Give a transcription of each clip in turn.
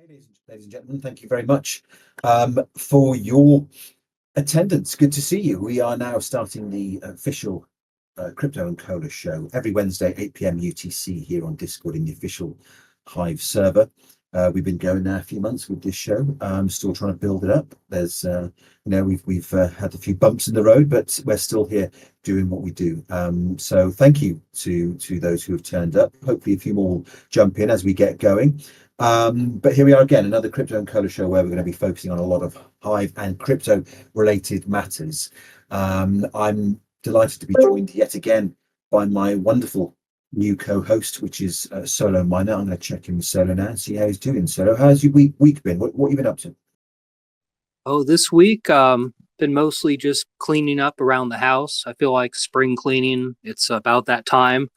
Okay, ladies and gentlemen, thank you very much for your attendance. Good to see you. We are now starting the official Crypto and Cola show every Wednesday, 8 p.m. UTC here on Discord in the official Hive server. We've been going now a few months with this show. Still trying to build it up. There's, we've had a few bumps in the road, but we're still here doing what we do. So thank you to those who have turned up. Hopefully, a few more will jump in as we get going. But here we are again, another Crypto and Cola show where we're going to be focusing on a lot of Hive and crypto related matters. I'm delighted to be joined yet again by my wonderful new co-host, which is Solo Miner. I'm going to check in with Solo now and see how he's doing. Solo, how's your week been? What have you been up to? Oh, this week, been mostly just cleaning up around the house. I feel like spring cleaning, it's about that time.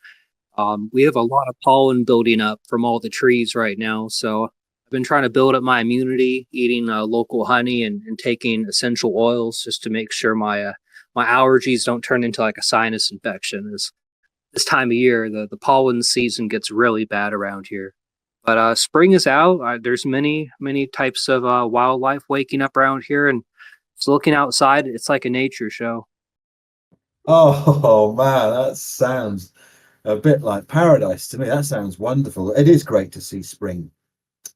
We have a lot of pollen building up from all the trees right now, so I've been trying to build up my immunity, eating local honey and taking essential oils just to make sure my allergies don't turn into like a sinus infection. This time of year, the pollen season gets really bad around here. But spring is out. There's many types of wildlife waking up around here, and just looking outside, it's like a nature show. Oh man, that sounds a bit like paradise to me. That sounds wonderful. It is great to see spring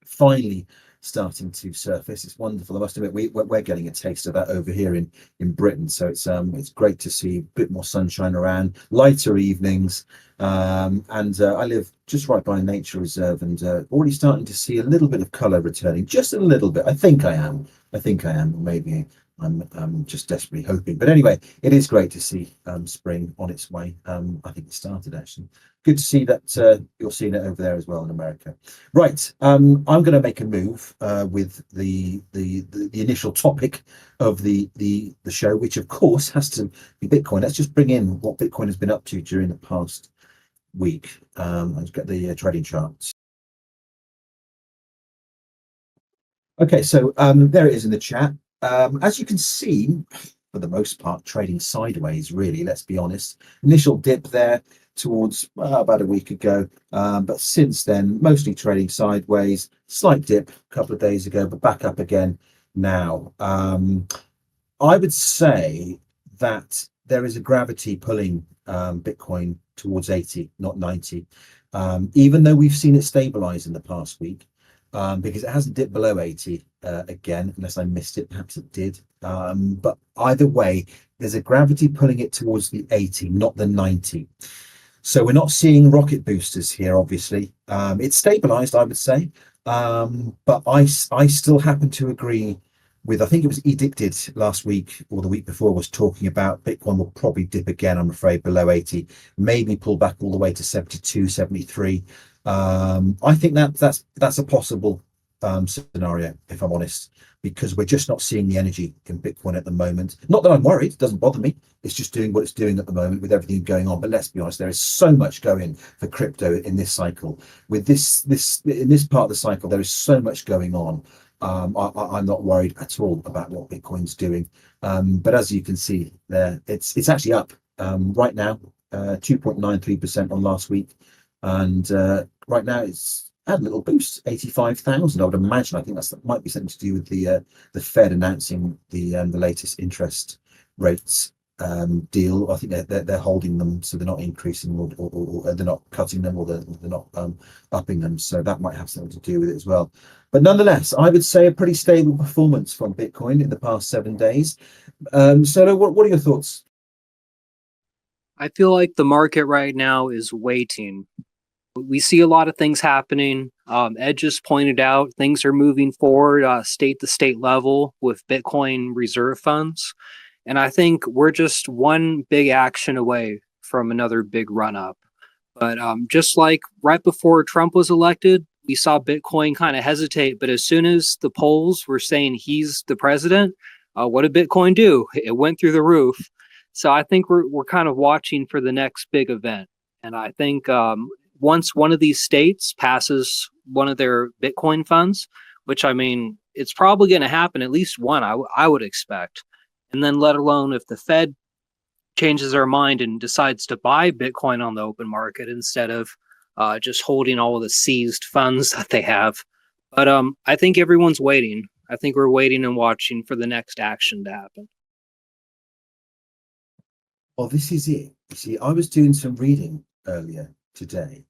finally starting to surface. It's wonderful. I must admit, we're getting a taste of that over here in Britain. So it's great to see a bit more sunshine around, lighter evenings, and I live just right by a nature reserve, and already starting to see a little bit of colour returning, just a little bit. I think I am. I think I am. Maybe I'm just desperately hoping. But anyway, it is great to see spring on its way. I think it started actually. Good to see that you're seeing it over there as well in America. Right, I'm going to make a move with the initial topic of the show, which of course has to be Bitcoin. Let's just bring in what Bitcoin has been up to during the past week. Let's get the trading charts. Okay, so there it is in the chat. As you can see, for the most part, trading sideways, really, let's be honest. Initial dip there towards about a week ago, but since then, mostly trading sideways. Slight dip a couple of days ago, but back up again now. I would say that there is a gravity pulling Bitcoin towards 80, not 90, even though we've seen it stabilize in the past week. Because it hasn't dipped below 80 again, unless I missed it. Perhaps it did. But either way, there's a gravity pulling it towards the 80, not the 90. So we're not seeing rocket boosters here, obviously. It's stabilized, I would say. But I still happen to agree with, I think it was Edicted last week or the week before, was talking about Bitcoin will probably dip again, I'm afraid, below 80, maybe pull back all the way to 72, 73. I think that's a possible scenario, if I'm honest, because we're just not seeing the energy in Bitcoin at the moment. Not that I'm worried, it doesn't bother me. It's just doing what it's doing at the moment with everything going on. But let's be honest, there is so much going for crypto in this cycle. With this in this part of the cycle, there is so much going on. I'm not worried at all about what Bitcoin's doing. But as you can see there, it's actually up right now, 2.93% on last week. And right now it's had a little boost, 85,000. I would imagine. I think that might be something to do with the Fed announcing the latest interest rates deal. I think they're holding them, so they're not increasing or they're not cutting them, or they're not upping them. So that might have something to do with it as well. But nonetheless, I would say a pretty stable performance from Bitcoin in the past 7 days. So what are your thoughts? I feel like the market right now is waiting. We see a lot of things happening. Ed just pointed out things are moving forward state to state level with Bitcoin reserve funds. And I think we're just one big action away from another big run up. But just like right before Trump was elected, we saw Bitcoin kind of hesitate. But as soon as the polls were saying he's the president, what did Bitcoin do? It went through the roof. So I think we're kind of watching for the next big event. And I think once one of these states passes one of their Bitcoin funds, which I mean, it's probably going to happen, at least one, I would expect. And then let alone if the Fed changes their mind and decides to buy Bitcoin on the open market instead of just holding all of the seized funds that they have. But I think everyone's waiting. I think we're waiting and watching for the next action to happen. Well, this is it. You see, I was doing some reading earlier today,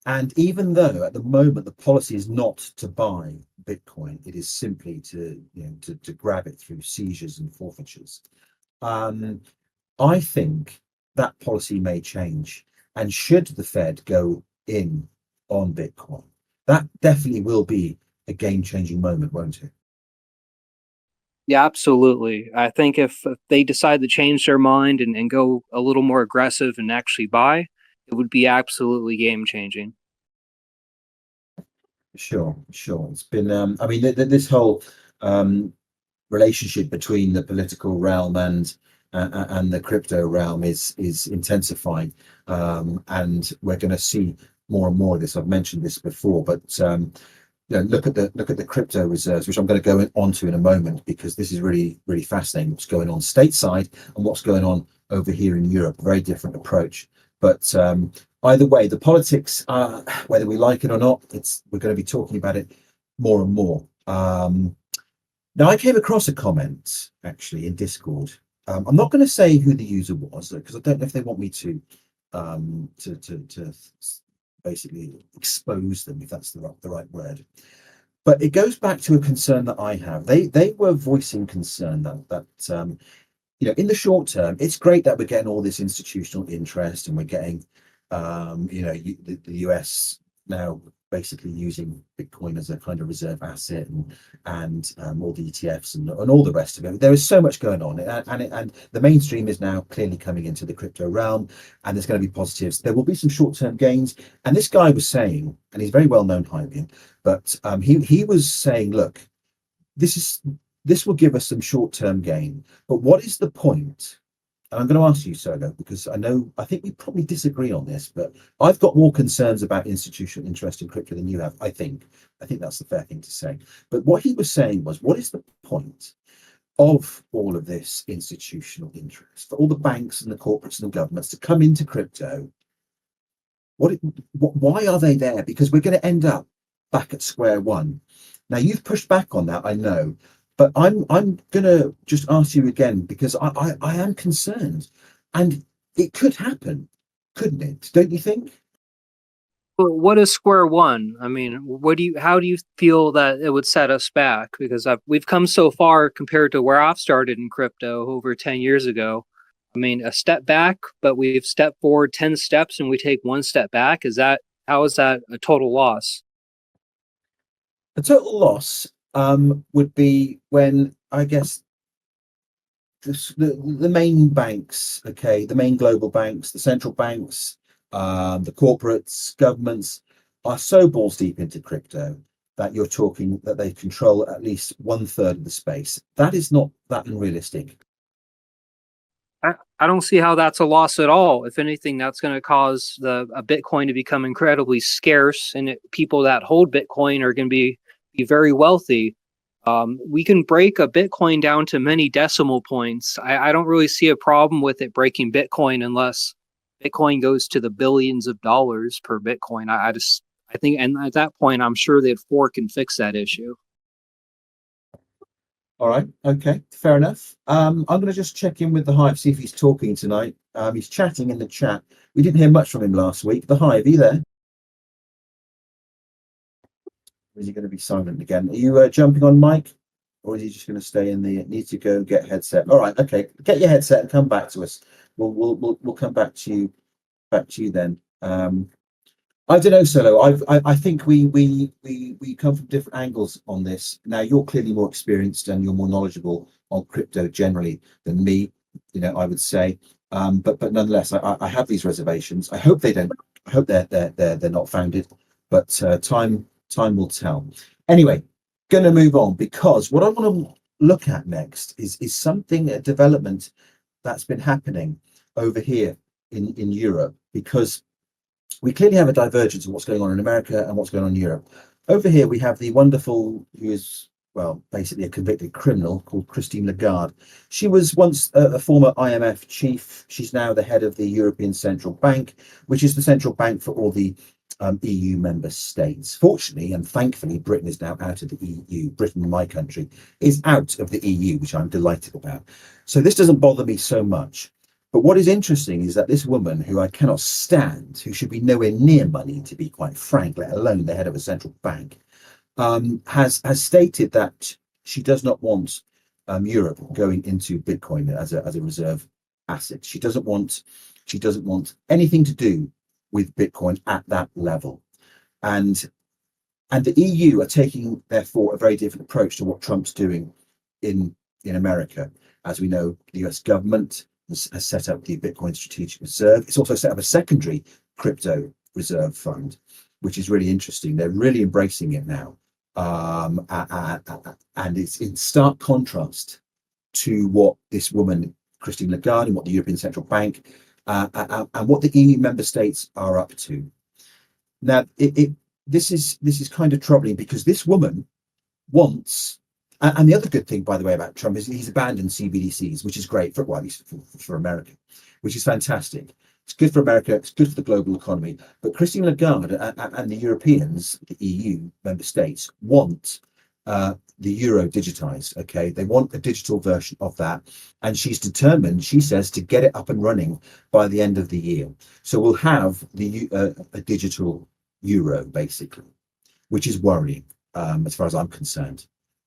and even though at the moment the policy is not to buy Bitcoin, it is simply to, to grab it through seizures and forfeitures. Um, I think that policy may change, and should the Fed go in on Bitcoin, that definitely will be a game-changing moment, won't it? Yeah, absolutely. I think if they decide to change their mind and go a little more aggressive and actually buy, it would be absolutely game changing. Sure, sure. It's been, I mean, this whole um, relationship between the political realm and the crypto realm is intensifying, and we're going to see more and more of this. I've mentioned this before, but look at the crypto reserves, which I'm going to go onto in a moment, because this is really fascinating. What's going on stateside and what's going on over here in Europe? Very different approach, but either way, the politics, whether we like it or not, we're going to be talking about it more and more. Now, I came across a comment actually in Discord. I'm not going to say who the user was, because I don't know if they want me to basically expose them, if that's the right word. But it goes back to a concern that I have. They were voicing concern that in the short term, it's great that we're getting all this institutional interest, and we're getting the US now basically using Bitcoin as a kind of reserve asset, and all the ETFs and all the rest of it. There is so much going on, and the mainstream is now clearly coming into the crypto realm, and there's going to be positives. There will be some short-term gains, and this guy was saying, and he's very well known, Hybian, but he was saying, look, this will give us some short-term gain, but what is the point? And I'm going to ask you, Sergo, because I think we probably disagree on this, but I've got more concerns about institutional interest in crypto than you have. I think that's the fair thing to say. But what he was saying was, what is the point of all of this institutional interest for all the banks and the corporates and the governments to come into crypto? Why are they there? Because we're going to end up back at square one. Now, you've pushed back on that, I know, but I'm going to just ask you again, because I am concerned, and it could happen, couldn't it? Don't you think? But what is square one? I mean, how do you feel that it would set us back? Because we've come so far compared to where I've started in crypto over 10 years ago. I mean, a step back, but we've stepped forward 10 steps and we take one step back. How is that a total loss? A total loss would be when, I guess, the main banks, okay, the main global banks, the central banks, the corporates, governments are so balls deep into crypto that you're talking that they control at least 1/3 of the space. That is not that unrealistic. I don't see how that's a loss at all. If anything, that's going to cause a Bitcoin to become incredibly scarce, and people that hold Bitcoin are going to be very wealthy. We can break a Bitcoin down to many decimal points. I don't really see a problem with it breaking Bitcoin unless Bitcoin goes to the billions of dollars per Bitcoin. I think, and at that point, I'm sure they'd fork and fix that issue. All right, okay, fair enough. I'm going to just check in with the Hive, see if he's talking tonight. He's chatting in the chat. We didn't hear much from him last week. The Hive, are you there? Or is he going to be silent again? Are you jumping on mic, or is he just going to stay in the? Need to go get headset. All right, okay. Get your headset and come back to us. We'll come back to you then. I don't know, Solo. I think we come from different angles on this. Now, you're clearly more experienced and you're more knowledgeable on crypto generally than me. I would say, but nonetheless, I have these reservations. I hope they don't. I hope they're not founded, but time will tell. Anyway, going to move on, because what I want to look at next is something, a development that's been happening over here in Europe, because we clearly have a divergence of what's going on in America and what's going on in Europe. Over here, we have the wonderful, who is, well, basically a convicted criminal, called Christine Lagarde. She was once a former IMF chief. She's now the head of the European Central Bank, which is the central bank for all the EU member states. Fortunately and thankfully, Britain is now out of the EU. Britain, my country, is out of the EU, which I'm delighted about. So this doesn't bother me so much. But what is interesting is that this woman, who I cannot stand, who should be nowhere near money, to be quite frank, let alone the head of a central bank, has stated that she does not want Europe going into Bitcoin as a reserve asset. She doesn't want anything to do with Bitcoin at that level, and the EU are taking therefore a very different approach to what Trump's doing in America. As we know, the US government has set up the Bitcoin Strategic Reserve. It's also set up a secondary crypto reserve fund, which is really interesting. They're really embracing it now. And it's in stark contrast to what this woman, Christine Lagarde, and what the European Central Bank and what the EU member states are up to. Now, this is kind of troubling because this woman wants, and the other good thing, by the way, about Trump is he's abandoned CBDCs, which is great for, well, at least for America, which is fantastic. It's good for America. It's good for the global economy. But Christine Lagarde and the Europeans, the EU member states, want the euro digitized. Okay, they want a digital version of that, and she's determined, she says, to get it up and running by the end of the year. So we'll have a digital euro, basically, which is worrying as far as I'm concerned.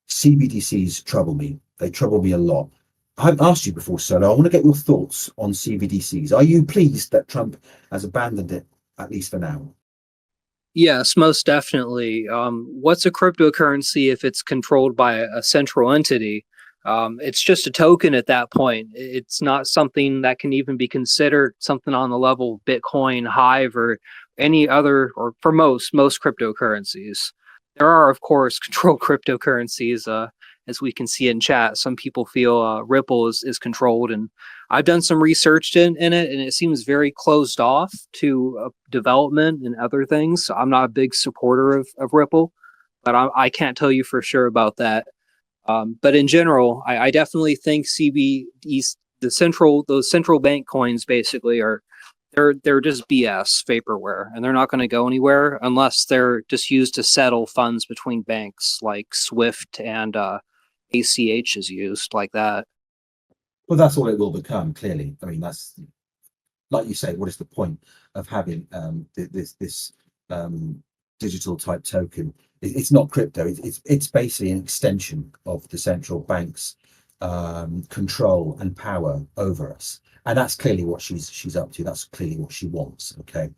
CBDCs trouble me. They trouble me a lot. I've asked you before, Solo. I want to get your thoughts on CBDCs. Are you pleased that Trump has abandoned it, at least for now? Yes, most definitely. What's a cryptocurrency if it's controlled by a central entity? It's just a token at that point. It's not something that can even be considered something on the level of Bitcoin, Hive, or any other, or for most cryptocurrencies. There are, of course, controlled cryptocurrencies. As we can see in chat, some people feel Ripple is controlled, and I've done some research in it, and it seems very closed off to development and other things. So I'm not a big supporter of Ripple, but I can't tell you for sure about that. But in general, I definitely think CBDs, those central bank coins, basically they're just BS vaporware, and they're not going to go anywhere unless they're just used to settle funds between banks, like SWIFT and ACH is used like that. Well, that's all it will become, clearly. I mean, that's, like you say, what is the point of having this digital type token? It's not crypto. It's basically an extension of the central bank's control and power over us, and that's clearly what she's up to. That's clearly what she wants. Okay,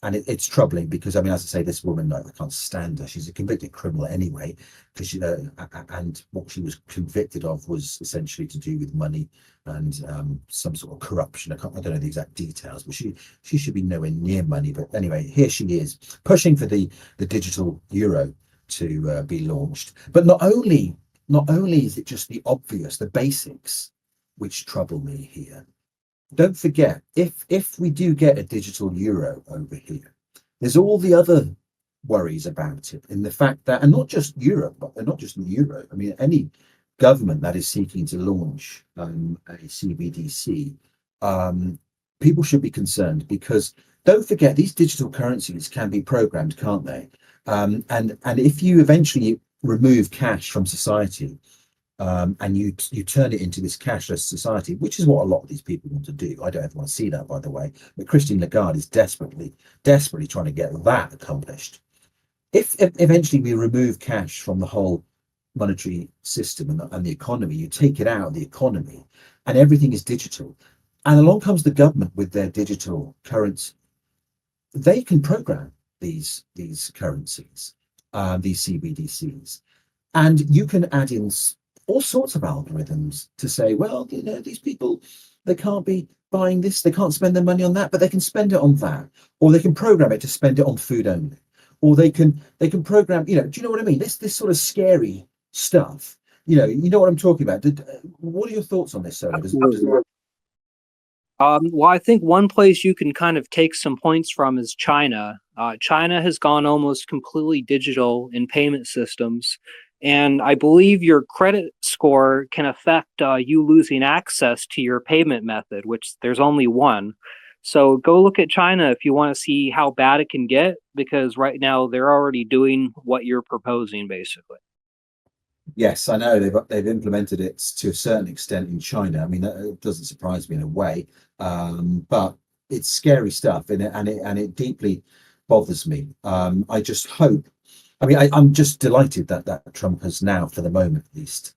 and it's troubling because, I mean, as I say, this woman, I can't stand her. She's a convicted criminal anyway, because and what she was convicted of was essentially to do with money and some sort of corruption. I don't know the exact details, but she should be nowhere near money. But anyway, here she is pushing for the digital euro to be launched. But not only is it just the obvious, the basics, which trouble me here. Don't forget, if we do get a digital euro over here, there's all the other worries about it, in the fact that, and not just Europe, but not just the euro. I mean, any government that is seeking to launch a CBDC, people should be concerned, because don't forget, these digital currencies can be programmed, can't they? And if you eventually remove cash from society, and you turn it into this cashless society, which is what a lot of these people want to do. I don't ever want to see that, by the way. But Christine Lagarde is desperately trying to get that accomplished. If eventually we remove cash from the whole monetary system and the economy, you take it out of the economy, and everything is digital, and along comes the government with their digital currency, they can program these currencies, these CBDCs, and you can add in all sorts of algorithms to say, well, you know, these people, they can't be buying this, they can't spend their money on that, but they can spend it on that, or they can program it to spend it on food only, or they can program, you know, do you know what I mean? This sort of scary stuff. You know what I'm talking about. What are your thoughts on this, Solo? Well, I think one place you can kind of take some points from is China. China has gone almost completely digital in payment systems. And I believe your credit score can affect you losing access to your payment method, which there's only one. So go look at China if you want to see how bad it can get, because right now they're already doing what you're proposing, basically. Yes, I know they've implemented it to a certain extent in China. I mean, it doesn't surprise me in a way, but it's scary stuff, and it deeply bothers me. I just hope. I mean, I'm just delighted that Trump has now, for the moment at least,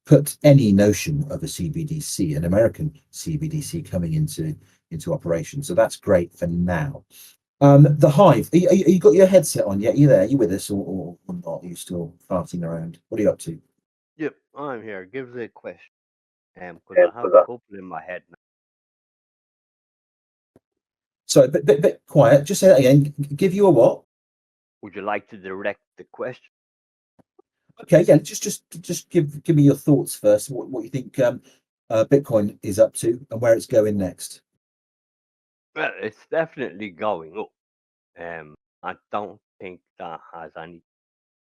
put any notion of a CBDC, an American CBDC, coming into operation. So that's great for now. The Hive, you got your headset on yet? You there? You with us or not? Are you still farting around? What are you up to? Yep, I'm here. Give the question. Because I have a couple in my head now. So a bit quiet. Just say that again. Give you a what? Would you like to direct the question? Okay, yeah. Just give me your thoughts first. What you think Bitcoin is up to and where it's going next. Well, it's definitely going up. I don't think that has anything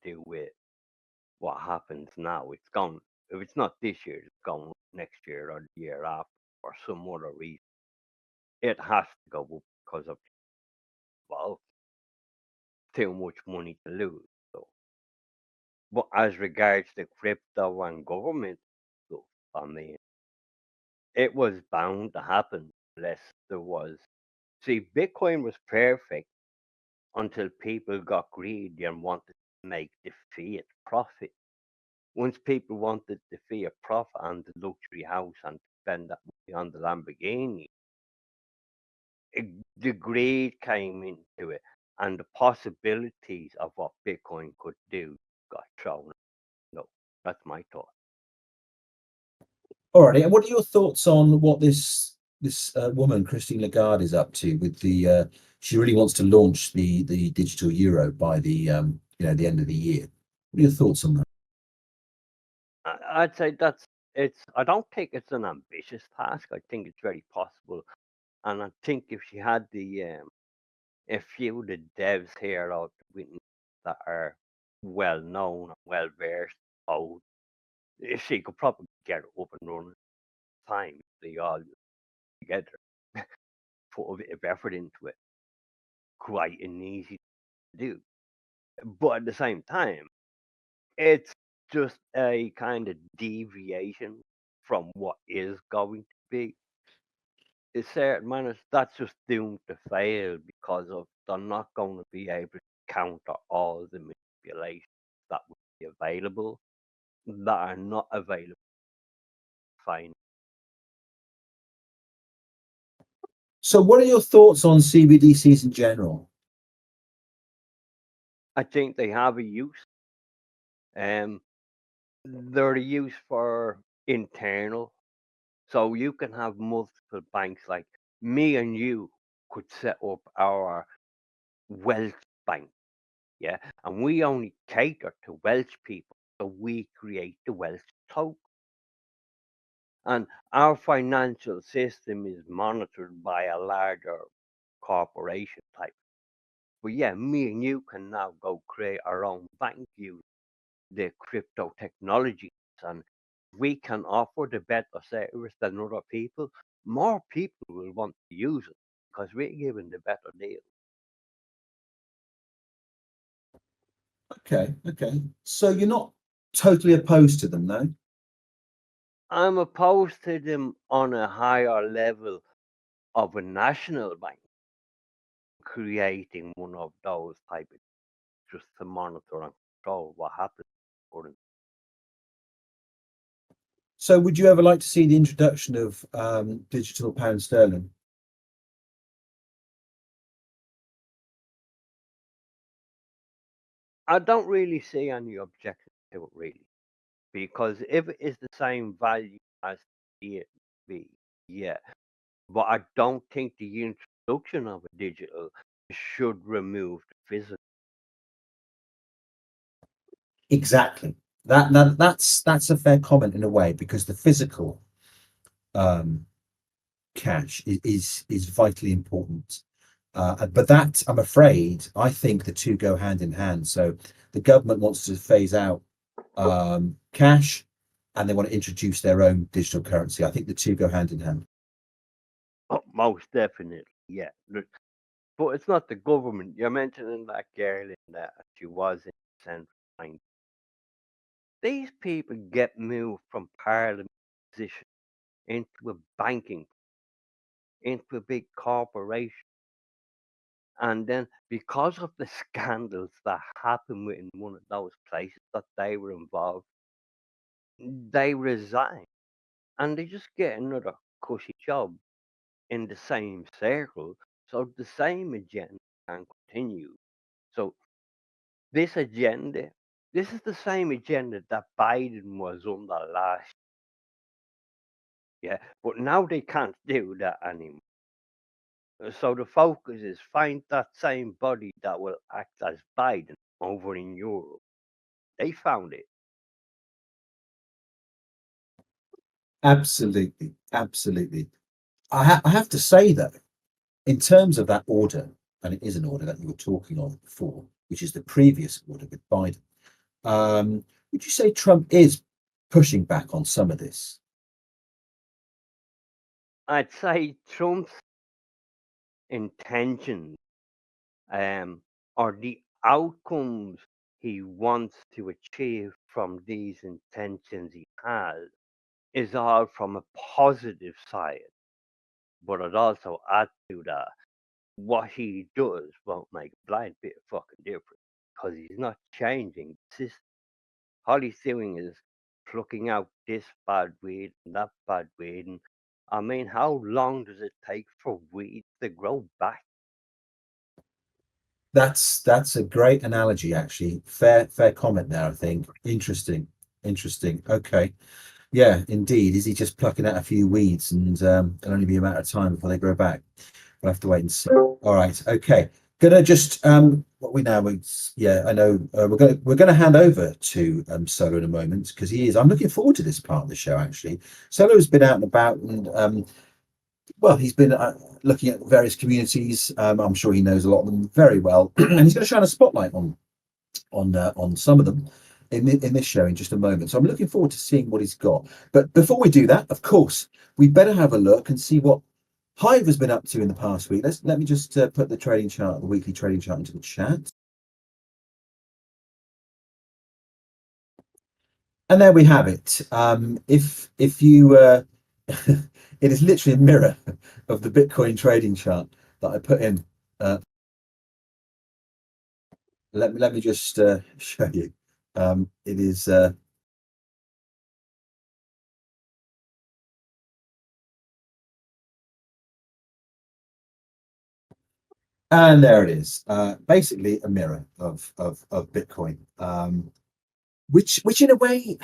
to do with what happens now. It's gone. If it's not this year, it's gone next year or the year after or some other reason. It has to go up because of, well, too much money to lose. So, but as regards to crypto and government stuff, I mean, it was bound to happen unless there was. See, Bitcoin was perfect until people got greedy and wanted to make the fiat profit. Once people wanted the fiat profit and the luxury house and spend that money on the Lamborghini, the greed came into it, and the possibilities of what Bitcoin could do got thrown. No, that's my thought. Alrighty. And what are your thoughts on what this woman Christine Lagarde is up to with the? She really wants to launch the digital euro by the the end of the year. What are your thoughts on that? I'd say that's it's. I don't think it's an ambitious task. I think it's very possible, and I think if she had a few of the devs here out with that are well known and well versed code, she could probably get it up and running in time. They all together put a bit of effort into it, quite an easy to do. But at the same time, it's just a kind of deviation from what is going to be. In certain manners, that's just doomed to fail because of they're not going to be able to counter all the manipulations that would be available that are not available. Fine. So, what are your thoughts on CBDCs in general? I think they have a use. Um, they're a use for internal. So you can have multiple banks, like me and you could set up our Welsh bank, yeah, and we only cater to Welsh people, so we create the Welsh token. And our financial system is monitored by a larger corporation type. But yeah, me and you can now go create our own bank using the crypto technologies, and we can offer the better service than other people. More people will want to use it because we're giving the better deal. Okay. So you're not totally opposed to them, no? I'm opposed to them on a higher level of a national bank creating one of those type of just to monitor and control what happens. So would you ever like to see the introduction of digital pound sterling? I don't really see any objection to it really, because if it is the same value as the be, yeah. But I don't think the introduction of a digital should remove the physical. Exactly. That's a fair comment in a way because the physical um, cash is vitally important. But that, I'm afraid, I think the two go hand in hand. So the government wants to phase out cash, and they want to introduce their own digital currency. I think the two go hand in hand. Oh, most definitely, yeah. But it's not the government. You're mentioning that girl in that she was in Central Bank. These people get moved from parliament position into a banking, into a big corporation. And then because of the scandals that happened within one of those places that they were involved, they resign and they just get another cushy job in the same circle. So the same agenda can continue. So this agenda, this is the same agenda that Biden was under last year, but now they can't do that anymore. So the focus is find that same body that will act as Biden over in Europe. They found it. Absolutely, absolutely. I have to say though, in terms of that order, and it is an order that you were talking of before, which is the previous order with Biden. Would you say Trump is pushing back on some of this? I'd say Trump's intentions or the outcomes he wants to achieve from these intentions he has is all from a positive side. But I'd also add to that what he does won't make a blind bit of fucking difference because he's not changing the system. All he's doing is plucking out this bad weed and that bad weed. And I mean, how long does it take for weeds to grow back? That's a great analogy, actually. Fair comment there, I think. Interesting, interesting. Okay, yeah, indeed. Is he just plucking out a few weeds and it'll only be a matter of time before they grow back? We'll have to wait and see. All right, okay. Gonna just what we now yeah, I know we're gonna hand over to Solo in a moment because I'm looking forward to this part of the show actually. Solo's been out and about and well, he's been looking at various communities. I'm sure he knows a lot of them very well, and he's going to shine a spotlight on some of them in this show in just a moment. So I'm looking forward to seeing what he's got. But before we do that, of course, we better have a look and see what Hive has been up to in the past week. Let me just put the trading chart, the weekly trading chart, into the chat. And there we have it. If you it is literally a mirror of the Bitcoin trading chart that I put in. Let me just show you. It is and there it is. Basically a mirror of Bitcoin. Which in a way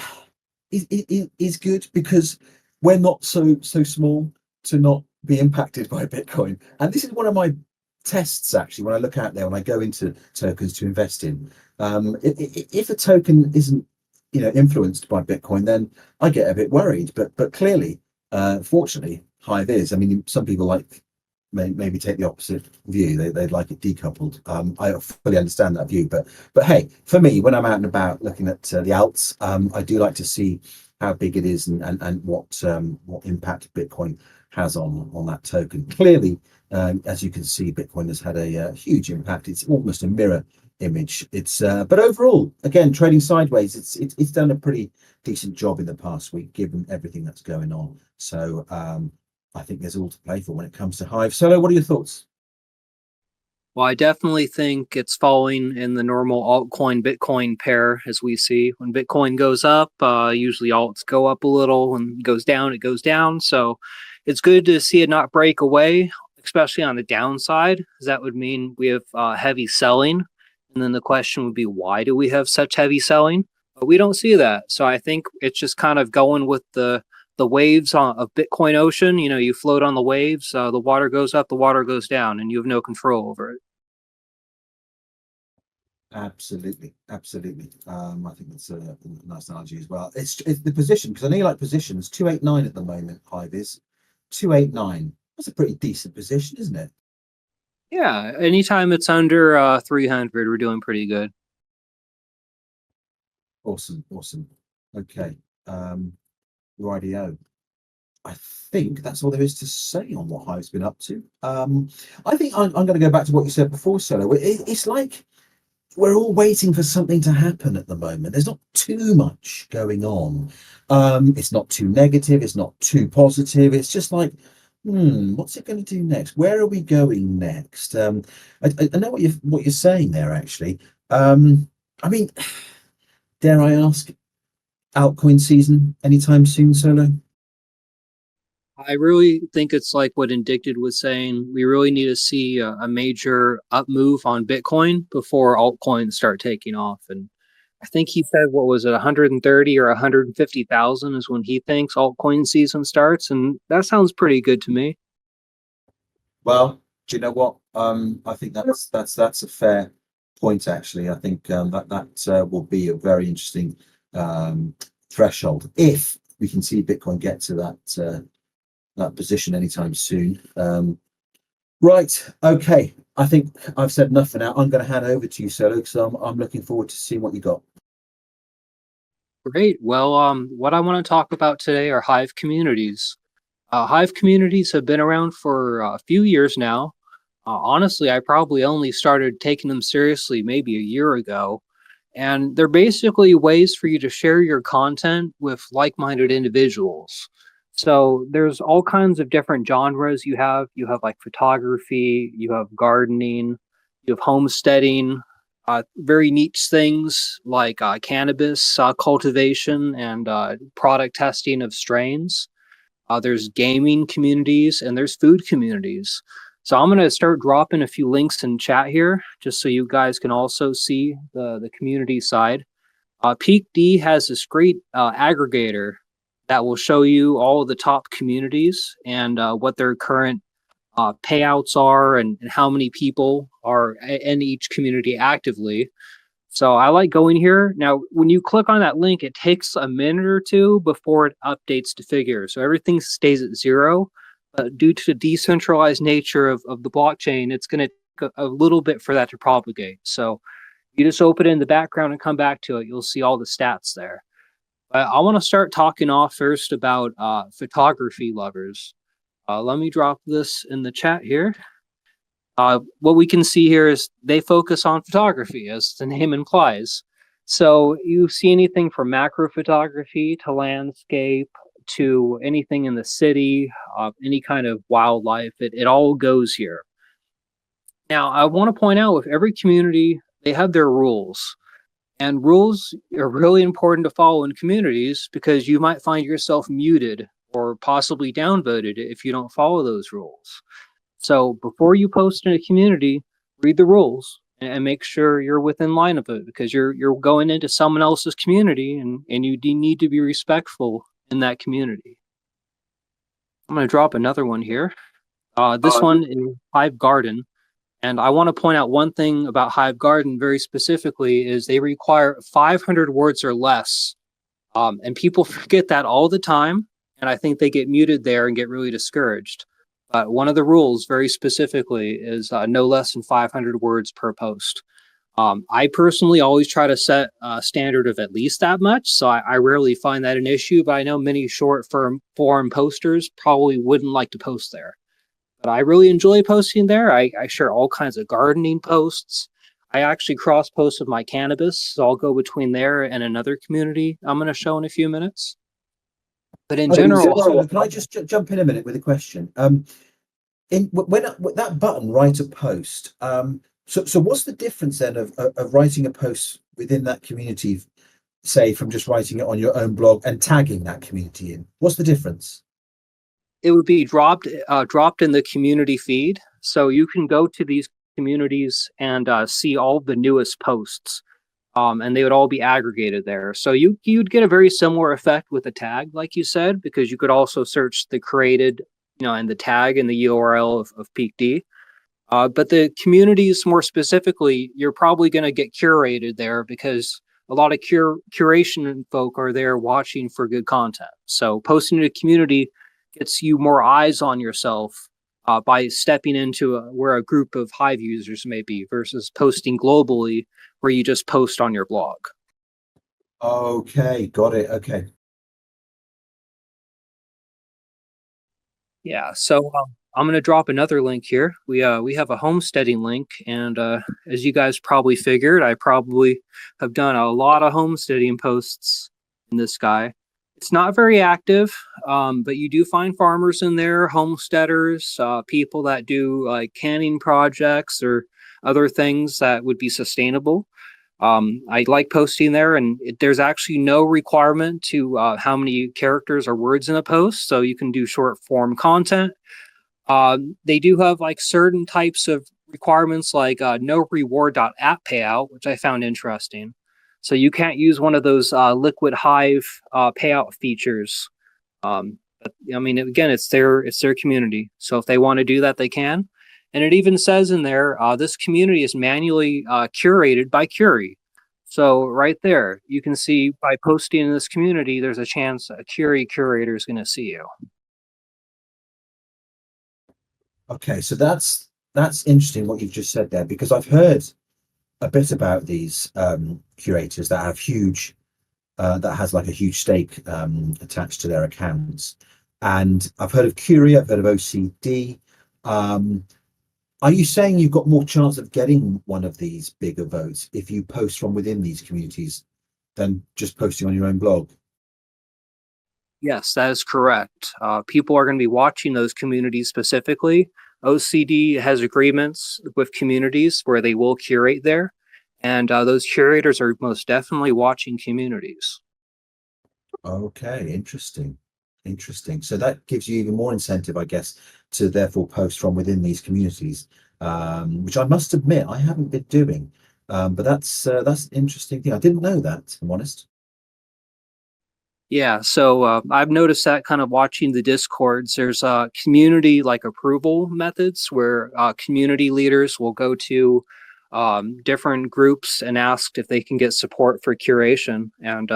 is good because we're not so small to not be impacted by Bitcoin. And this is one of my tests actually when I look out there when I go into tokens to invest in. If a token isn't influenced by Bitcoin, then I get a bit worried. But clearly, fortunately, Hive is. I mean, some people maybe take the opposite view. They'd like it decoupled. I fully understand that view, but hey, for me, when I'm out and about looking at the alts, I do like to see how big it is and what impact Bitcoin has on that token. Clearly, as you can see, Bitcoin has had a huge impact. It's almost a mirror image. It's but overall, again, trading sideways. It's done a pretty decent job in the past week, given everything that's going on. So I think there's all to play for when it comes to Hive. Solo, what are your thoughts? Well, I definitely think it's following in the normal altcoin Bitcoin pair as we see. When Bitcoin goes up, usually alts go up a little. When it goes down, it goes down. So it's good to see it not break away, especially on the downside, because that would mean we have heavy selling. And then the question would be, why do we have such heavy selling? But we don't see that. So I think it's just kind of going with the waves of Bitcoin Ocean. You float on the waves, the water goes up, the water goes down, and you have no control over it. Absolutely, absolutely. I think that's a nice analogy as well. It's the position because I know you like positions. 289 at the moment. Hive is 289. That's a pretty decent position, isn't it? Yeah, anytime it's under 300, we're doing pretty good. Awesome, awesome. Okay. Rightio. I think that's all there is to say on what Hive's been up to. I think I'm going to go back to what you said before, Solo. It's like we're all waiting for something to happen at the moment. There's not too much going on. It's not too negative. It's not too positive. It's just like, what's it going to do next? Where are we going next? I know what you're saying there, actually. I mean, dare I ask, altcoin season anytime soon, Solo? I really think it's like what Indicted was saying. We really need to see a major up move on Bitcoin before altcoins start taking off. And I think he said, what was it, 130 or 150,000 is when he thinks altcoin season starts. And that sounds pretty good to me. Well, do you know what? I think that's a fair point, actually. I think that will be a very interesting threshold if we can see Bitcoin get to that position anytime soon. Right. Okay. I think I've said enough for now. I'm going to hand over to you, Solo, because I'm looking forward to seeing what you got. Great. Well, what I want to talk about today are Hive communities. Hive communities have been around for a few years now. Honestly, I probably only started taking them seriously maybe a year ago. And they're basically ways for you to share your content with like-minded individuals. So there's all kinds of different genres you have. You have like photography, you have gardening, you have homesteading, very niche things like cannabis cultivation and product testing of strains. There's gaming communities and there's food communities. So I'm going to start dropping a few links in chat here, just so you guys can also see the community side. Peak D has this great aggregator that will show you all of the top communities and what their current payouts are and how many people are in each community actively. So I like going here. Now, when you click on that link, it takes a minute or two before it updates to figure. So everything stays at zero. Due to the decentralized nature of the blockchain, it's going to take a little bit for that to propagate. So you just open it in the background and come back to it. You'll see all the stats there. I want to start talking off first about photography lovers. Let me drop this in the chat here. What we can see here is they focus on photography, as the name implies. So you see anything from macro photography to landscape to anything in the city, any kind of wildlife, it all goes here. Now, I want to point out with every community, they have their rules. And rules are really important to follow in communities because you might find yourself muted or possibly downvoted if you don't follow those rules. So before you post in a community, read the rules and make sure you're within line of it because you're going into someone else's community and you need to be respectful in that community. I'm going to drop another one here. This one is Hive Garden. And I want to point out one thing about Hive Garden very specifically is they require 500 words or less. And people forget that all the time. And I think they get muted there and get really discouraged. One of the rules very specifically is no less than 500 words per post. I personally always try to set a standard of at least that much. So I rarely find that an issue, but I know many short form posters probably wouldn't like to post there. But I really enjoy posting there. I share all kinds of gardening posts. I actually cross post with my cannabis, so I'll go between there and another community I'm going to show in a few minutes. But in general, Can I just jump in a minute with a question? When that button, write a post. So what's the difference then of writing a post within that community, say from just writing it on your own blog and tagging that community in? What's the difference? it would be dropped in the community feed, so you can go to these communities and see all the newest posts, and they would all be aggregated there. So you'd get a very similar effect with a tag, like you said, because you could also search the created, and the tag and the URL of PeakD. But the communities more specifically, you're probably going to get curated there because a lot of curation folk are there watching for good content. So posting in a community gets you more eyes on yourself by stepping into where a group of Hive users may be versus posting globally where you just post on your blog. Okay, got it. Okay. Yeah, so I'm going to drop another link here. We have a homesteading link, and as you guys probably figured, I probably have done a lot of homesteading posts in this guy. It's not very active, but you do find farmers in there, homesteaders, people that do like canning projects or other things that would be sustainable. I like posting there, and there's actually no requirement to how many characters or words in a post, so you can do short form content. They do have like certain types of requirements, like no reward.app payout, which I found interesting. So you can't use one of those Liquid Hive payout features. But I mean, again, it's their community, so if they want to do that, they can. And it even says in there, this community is manually curated by Curie. So right there, you can see by posting in this community, there's a chance a Curie curator is going to see you. Okay, so that's interesting what you've just said there, because I've heard a bit about these curators that have huge that has like a huge stake attached to their accounts. And I've heard of Curie, I've heard of OCD. Are you saying you've got more chance of getting one of these bigger votes if you post from within these communities than just posting on your own blog? Yes, that is correct. People are going to be watching those communities specifically. OCD has agreements with communities where they will curate there, and those curators are most definitely watching communities. Okay, interesting. Interesting. So that gives you even more incentive, I guess, to therefore post from within these communities, which I must admit I haven't been doing. But that's an interesting thing. I didn't know that, if I'm honest. Yeah, so I've noticed that kind of watching the discords. There's community like approval methods where community leaders will go to different groups and ask if they can get support for curation, and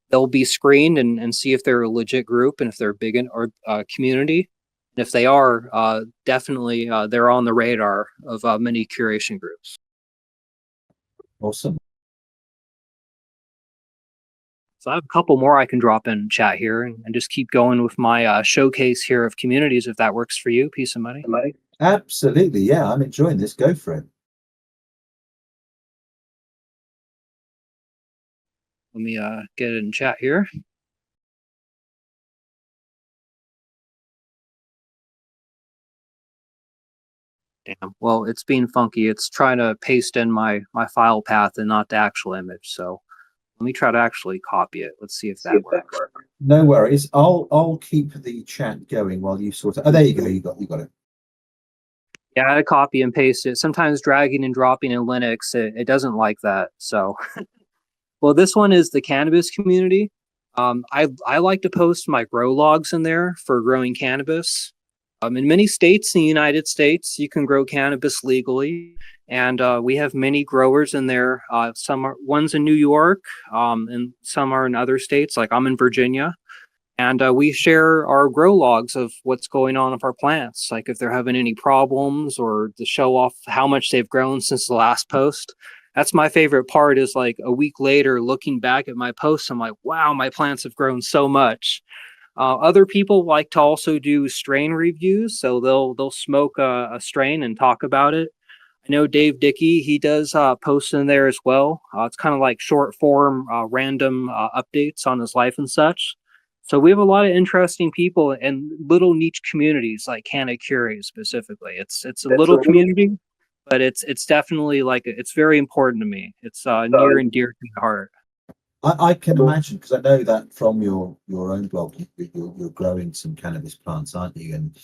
they'll be screened and see if they're a legit group and if they're big in or community. And if they are, definitely they're on the radar of many curation groups. Awesome. So I have a couple more I can drop in chat here and just keep going with my showcase here of communities if that works for you. Peace and money. Absolutely. Yeah, I'm enjoying this. Go for it. Let me get it in chat here. Damn. Well, it's being funky. It's trying to paste in my file path and not the actual image. So let me try to actually copy it. Let's see if that works. No worries. I'll keep the chat going while you sort it. Oh, there you go. You got it. Yeah, I had to copy and paste it. Sometimes dragging and dropping in Linux, it doesn't like that. So, well, this one is the cannabis community. I like to post my grow logs in there for growing cannabis. In many states in the United States, you can grow cannabis legally, and we have many growers in there. One's in New York, and some are in other states. Like I'm in Virginia, and we share our grow logs of what's going on with our plants, like if they're having any problems or to show off how much they've grown since the last post. That's my favorite part, is like a week later looking back at my posts, I'm like, wow, my plants have grown so much. Other people like to also do strain reviews, so they'll smoke a strain and talk about it. I know Dave Dickey, he does posts in there as well. It's kind of like short form, random updates on his life and such. So we have a lot of interesting people and little niche communities like Canna Curie specifically. It's a little community, but it's definitely like it's very important to me. It's near and dear to my heart. I can imagine, because I know that from your own blog, you're growing some cannabis plants, aren't you? And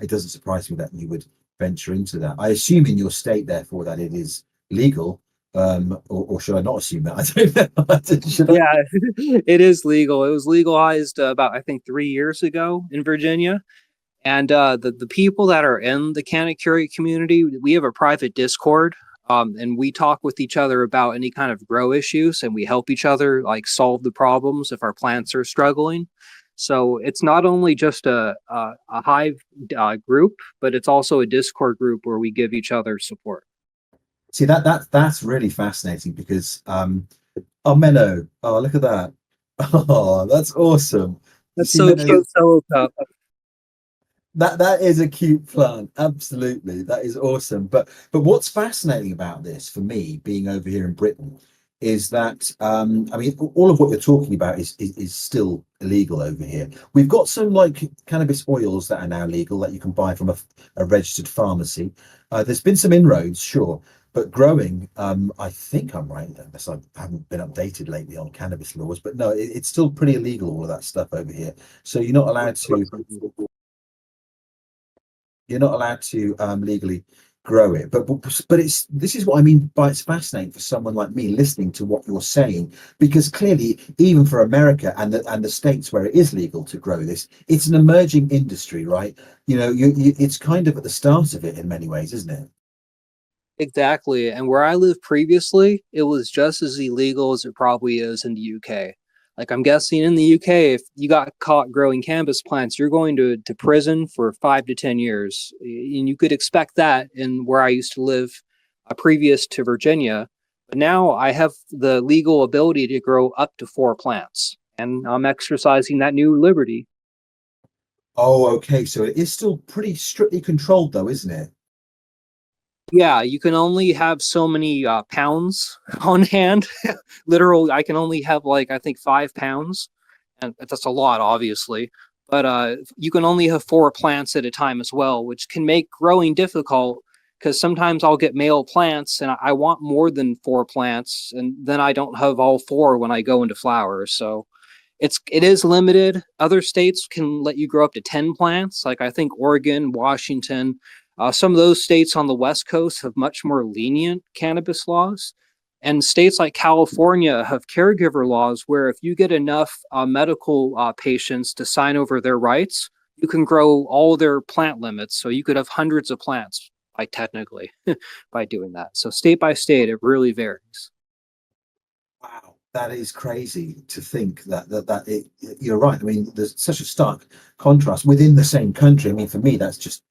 it doesn't surprise me that you would venture into that. I assume in your state, therefore, that it is legal, or should I not assume that? I don't know. Should I? Yeah, it is legal. It was legalized about I think 3 years ago in Virginia. And the people that are in the Canna Curie community, we have a private Discord, and we talk with each other about any kind of grow issues, and we help each other like solve the problems if our plants are struggling. So it's not only just a Hive group, but it's also a Discord group where we give each other support. See, that's really fascinating, because oh, Menno, oh, look at that. Oh, that's awesome. That's so cute. So That is a cute plant. Absolutely. That is awesome. But what's fascinating about this for me, being over here in Britain, is that I mean all of what you're talking about is still illegal over here. We've got some like cannabis oils that are now legal that you can buy from a registered pharmacy. There's been some inroads, sure, but growing, I think I'm right, unless I haven't been updated lately on cannabis laws, but no, it's still pretty illegal, all of that stuff over here. So you're not allowed to legally grow it. But it's this is what I mean by it's fascinating for someone like me listening to what you're saying, because clearly, even for America and the states where it is legal to grow this, it's an emerging industry, right? It's kind of at the start of it in many ways, isn't it? Exactly. And where I lived previously, it was just as illegal as it probably is in the UK. Like I'm guessing in the UK, if you got caught growing cannabis plants, you're going to prison for 5 to 10 years. And you could expect that in where I used to live previous to Virginia. But now I have the legal ability to grow up to 4 plants. And I'm exercising that new liberty. Oh, okay. So it is still pretty strictly controlled, though, isn't it? Yeah, you can only have so many pounds on hand. Literally, I can only have like I think 5 pounds, and that's a lot, obviously. But you can only have 4 plants at a time as well, which can make growing difficult because sometimes I'll get male plants and I want more than 4 plants, and then I don't have all four when I go into flower. So it is limited. Other states can let you grow up to 10 plants, like I think Oregon, Washington. Some of those states on the West Coast have much more lenient cannabis laws. And states like California have caregiver laws where if you get enough medical patients to sign over their rights, you can grow all their plant limits. So you could have hundreds of plants by technically by doing that. So state by state, it really varies. Wow, that is crazy to think you're right. I mean, there's such a stark contrast within the same country. I mean, for me, that's just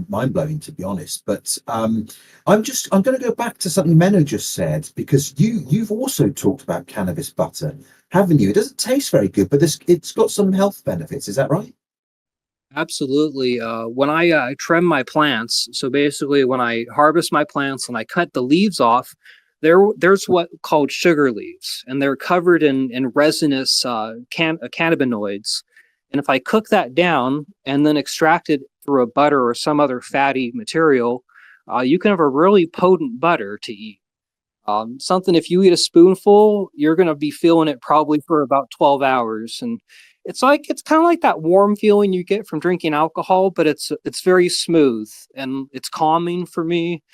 mind blowing to be honest. But I'm going to go back to something Menno just said because you've also talked about cannabis butter, haven't you? It doesn't taste very good, but it's got some health benefits. Is that right? Absolutely. When I trim my plants, so basically when I harvest my plants and I cut the leaves off, there's what called sugar leaves, and they're covered in resinous cannabinoids. And if I cook that down and then extract it through a butter or some other fatty material, you can have a really potent butter to eat. Something if you eat a spoonful, you're gonna be feeling it probably for about 12 hours. And it's kind of like that warm feeling you get from drinking alcohol, but it's very smooth and it's calming for me.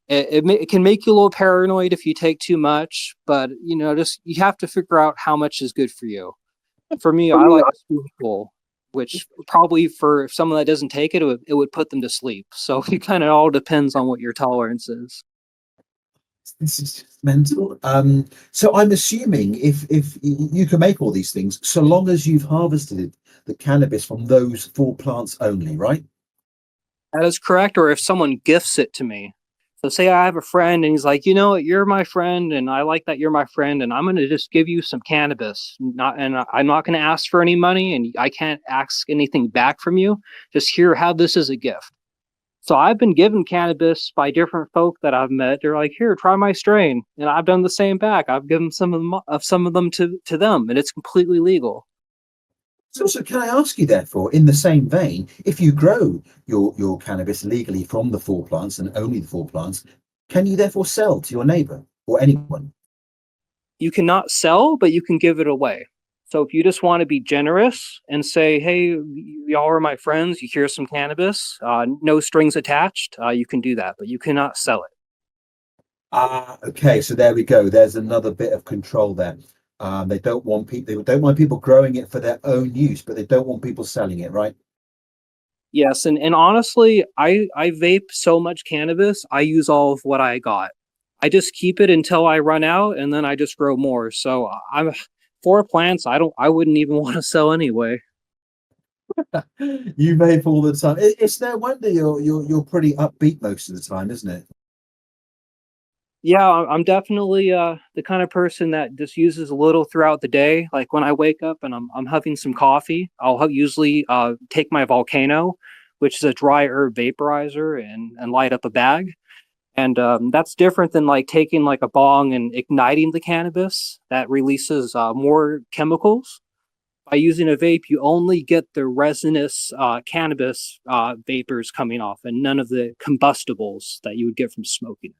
It can make you a little paranoid if you take too much, but just you have to figure out how much is good for you. For me, I like a spoonful, which probably for someone that doesn't take it, it would put them to sleep. So it kind of all depends on what your tolerance is. This is just mental. So I'm assuming if you can make all these things, so long as you've harvested the cannabis from those four plants only, right? That is correct. Or if someone gifts it to me. So say I have a friend and he's like, you know what, you're my friend and I like that you're my friend and I'm going to just give you some cannabis. I'm not going to ask for any money and I can't ask anything back from you. Just here, have this as a gift. So I've been given cannabis by different folk that I've met. They're like, "Here, try my strain," and I've done the same back. I've given some of them to them, and it's completely legal. So can I ask you, therefore, in the same vein, if you grow your cannabis legally from the four plants and only the four plants, can you therefore sell to your neighbor or anyone? You cannot sell, but you can give it away. So if you just want to be generous and say, "Hey, y'all are my friends. You hear some cannabis, no strings attached," you can do that, but you cannot sell it. Ah, okay. So there we go. There's another bit of control there. They don't want people growing it for their own use, but they don't want people selling it, right? Yes, and honestly, I vape so much cannabis, I use all of what I got. I just keep it until I run out, and then I just grow more. So I'm 4 plants. I wouldn't even want to sell anyway. You vape all the time. It's no wonder you're pretty upbeat most of the time, isn't it? Yeah, I'm definitely the kind of person that just uses a little throughout the day. Like when I wake up and I'm having some coffee, I'll usually take my volcano, which is a dry herb vaporizer, and light up a bag. And that's different than like taking like a bong and igniting the cannabis that releases more chemicals. By using a vape, you only get the resinous cannabis vapors coming off, and none of the combustibles that you would get from smoking.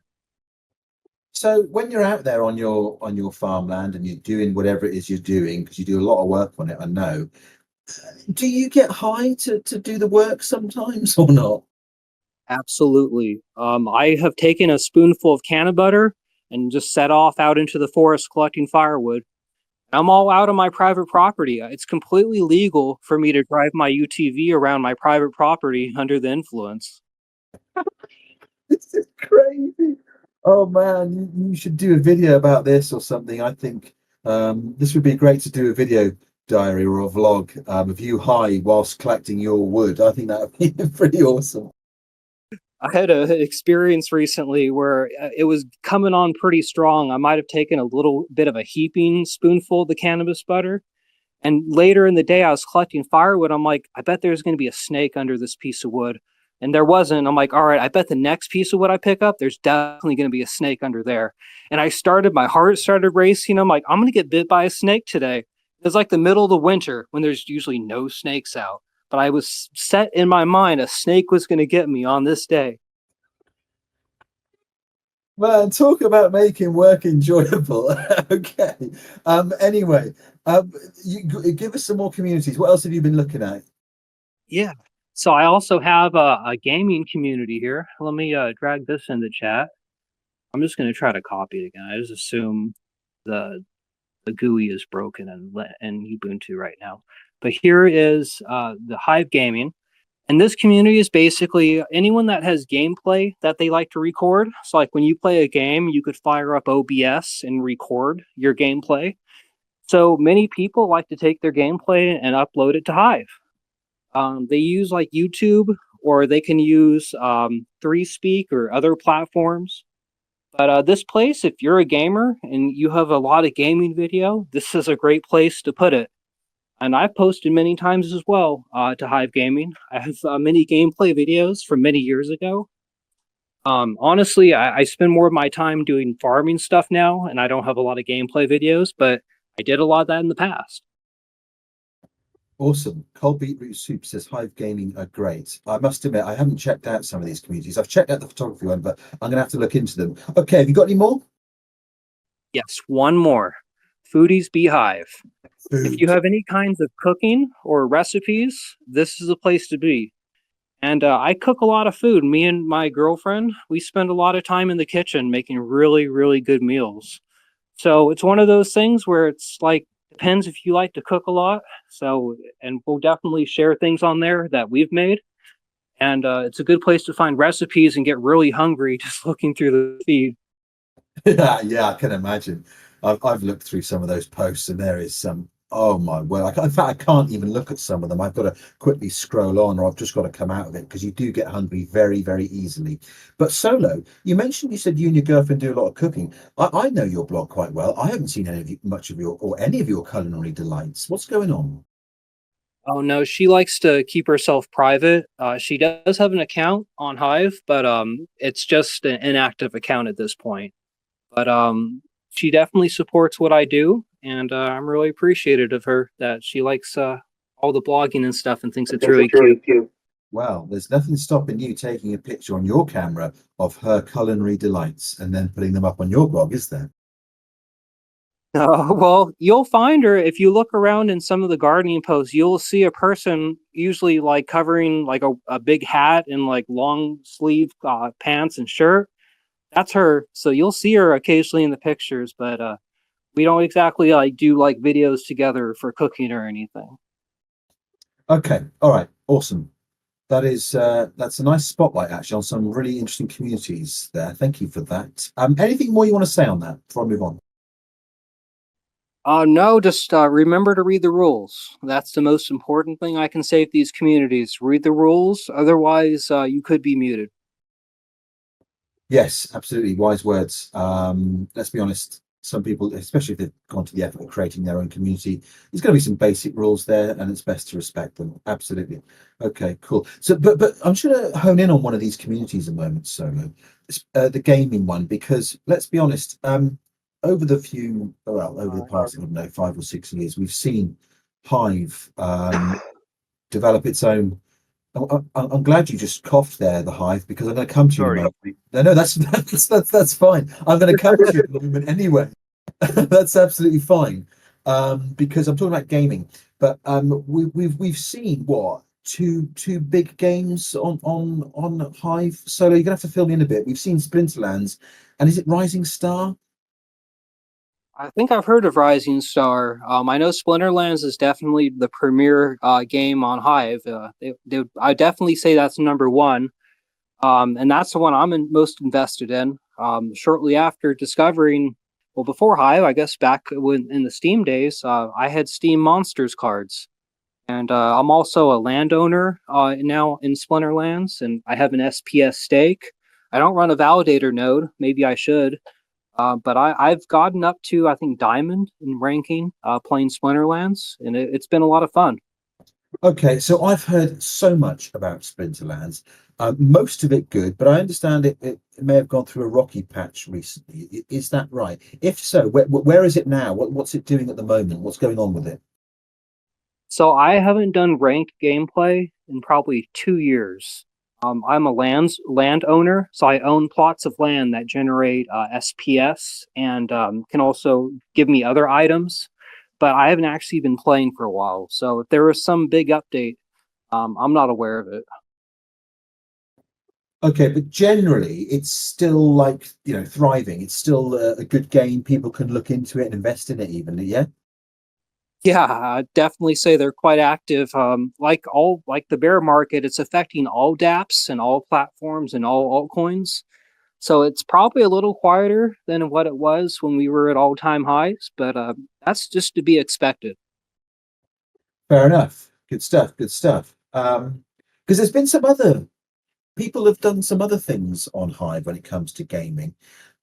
So when you're out there on your farmland and you're doing whatever it is you're doing, because you do a lot of work on it, I know, do you get high to do the work sometimes or not? Absolutely. I have taken a spoonful of canna butter and just set off out into the forest collecting firewood. I'm all out on my private property. It's completely legal for me to drive my UTV around my private property under the influence. This is crazy. Oh man, you should do a video about this or something. I think this would be great to do a video diary or a vlog of you high whilst collecting your wood. I think that would be pretty awesome. I had an experience recently where it was coming on pretty strong. I might have taken a little bit of a heaping spoonful of the cannabis butter. And later in the day, I was collecting firewood. I'm like, I bet there's going to be a snake under this piece of wood. And there wasn't. I'm like, all right, I bet the next piece of wood I pick up, there's definitely going to be a snake under there. And my heart started racing. I'm like, I'm going to get bit by a snake today. It was like the middle of the winter when there's usually no snakes out. But I was set in my mind a snake was going to get me on this day. Man, talk about making work enjoyable. Okay. Anyway, give us some more communities. What else have you been looking at? Yeah. So I also have a gaming community here. Let me drag this in the chat. I'm just going to try to copy it again. I just assume the GUI is broken in Ubuntu right now. But here is the Hive Gaming. And this community is basically anyone that has gameplay that they like to record. So like when you play a game, you could fire up OBS and record your gameplay. So many people like to take their gameplay and upload it to Hive. They use like YouTube, or they can use 3Speak or other platforms. But this place, if you're a gamer and you have a lot of gaming video, this is a great place to put it. And I've posted many times as well to Hive Gaming. I have many gameplay videos from many years ago. Honestly, I spend more of my time doing farming stuff now, and I don't have a lot of gameplay videos, but I did a lot of that in the past. Awesome. Cold Beetroot Soup says Hive Gaming are great. I must admit, I haven't checked out some of these communities. I've checked out the photography one, but I'm going to have to look into them. Okay, have you got any more? Yes, one more. Foodies Beehive. Food. If you have any kinds of cooking or recipes, this is a place to be. And I cook a lot of food. Me and my girlfriend, we spend a lot of time in the kitchen making really, really good meals. So it's one of those things where it's like, depends if you like to cook a lot. So, and we'll definitely share things on there that we've made. And it's a good place to find recipes and get really hungry just looking through the feed. Yeah, I can imagine. I've looked through some of those posts and there is some, oh my word. In fact, I can't even look at some of them. I've got to quickly scroll on, or I've just got to come out of it, because you do get hungry very, very easily. But Solo, you said you and your girlfriend do a lot of cooking. I know your blog quite well. I haven't seen any of your culinary delights. What's going on? Oh no, she likes to keep herself private. She does have an account on Hive, but it's just an inactive account at this point. But she definitely supports what I do, and I'm really appreciative of her that she likes all the blogging and stuff and thinks it's really cute. Well, there's nothing stopping you taking a picture on your camera of her culinary delights and then putting them up on your blog, is there? Well, you'll find her if you look around in some of the gardening posts. You'll see a person usually like covering like a big hat and like long sleeve pants and shirt. That's her. So you'll see her occasionally in the pictures, but we don't exactly like do like videos together for cooking or anything. Okay, all right, awesome. That's a nice spotlight actually on some really interesting communities there. Thank you for that. Anything more you want to say on that before I move on? No, just remember to read the rules. That's the most important thing I can say to these communities. Read the rules, otherwise you could be muted. Yes, absolutely. Wise words. Let's be honest. some people, especially if they've gone to the effort of creating their own community, there's going to be some basic rules there, and it's best to respect them. Absolutely. Okay, cool. So, but I'm just going to hone in on one of these communities a moment, Solo, the gaming one, because let's be honest, over the past, I don't know, 5 or 6 years, we've seen Hive develop its own. I'm glad you just coughed there, the Hive, because I'm going to come to you in a Sorry. moment. No, that's fine. I'm going to come to you in a moment anyway. That's absolutely fine. Because I'm talking about gaming, but we've seen what two big games on Hive. Solo, you're gonna have to fill me in a bit. We've seen Splinterlands, and is it Rising Star? I think I've heard of Rising Star. I know Splinterlands is definitely the premier game on Hive. I definitely say that's number one, and that's the one most invested in. Shortly after discovering, well, before Hive, I guess back when in the Steam days, I had Steam Monsters cards, and I'm also a landowner now in Splinterlands, and I have an SPS stake. I don't run a validator node. Maybe I should. But I've gotten up to, I think, Diamond in ranking playing Splinterlands, and it's been a lot of fun. Okay, so I've heard so much about Splinterlands, most of it good, but I understand it may have gone through a rocky patch recently. Is that right? If so, where is it now? What's it doing at the moment? What's going on with it? So I haven't done ranked gameplay in probably 2 years. I'm a landowner, so I own plots of land that generate SPS and can also give me other items. But I haven't actually been playing for a while. So if there was some big update, I'm not aware of it. Okay, but generally, it's still like, thriving. It's still a good game. People can look into it and invest in it even. Yeah. Yeah, I'd definitely say they're quite active. Like the bear market, it's affecting all DApps and all platforms and all altcoins. So it's probably a little quieter than what it was when we were at all-time highs, but that's just to be expected. Fair enough. Good stuff. Good stuff. Because there's been some other people have done some other things on Hive when it comes to gaming.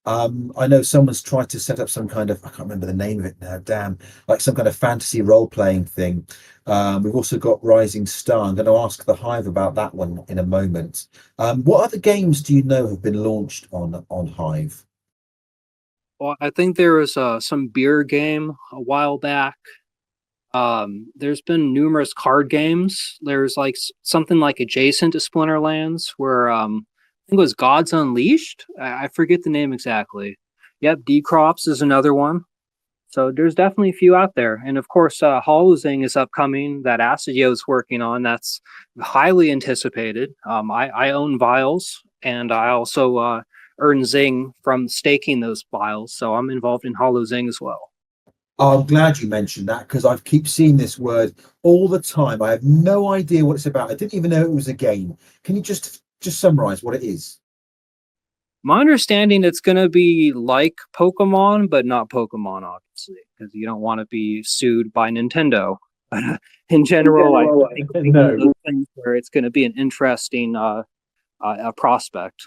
I know someone's tried to set up some kind of, I can't remember the name of it now, damn, like some kind of fantasy role-playing thing. We've also got Rising Star. I'm going to ask the Hive about that one in a moment. What other games do you know have been launched on Hive? Well, I think there was some beer game a while back. There's been numerous card games. There's like something like adjacent to Splinterlands where I think it was Gods Unleashed. I forget the name exactly. Yep, Decrops is another one. So there's definitely a few out there, and of course, Holozing is upcoming that Acidio is working on. That's highly anticipated. I own vials, and I also earn Zing from staking those vials, so I'm involved in Holozing as well. I'm glad you mentioned that because I keep seeing this word all the time. I have no idea what it's about. I didn't even know it was a game. Can you just summarize what it is? My understanding, it's going to be like Pokemon, but not Pokemon, obviously, because you don't want to be sued by Nintendo. But in general, I think it'll be one of those things where it's going to be an interesting prospect.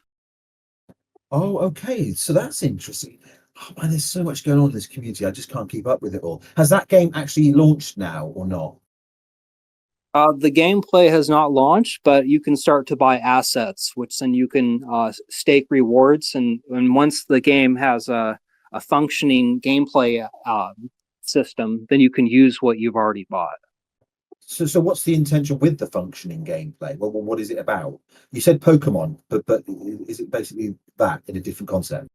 Oh, okay. So that's interesting. Oh man, there's so much going on in this community. I just can't keep up with it all. Has that game actually launched now or not? The gameplay has not launched, but you can start to buy assets, which then you can stake rewards. And once the game has a functioning gameplay system, then you can use what you've already bought. So what's the intention with the functioning gameplay? Well, what is it about? You said Pokemon, but is it basically that in a different concept?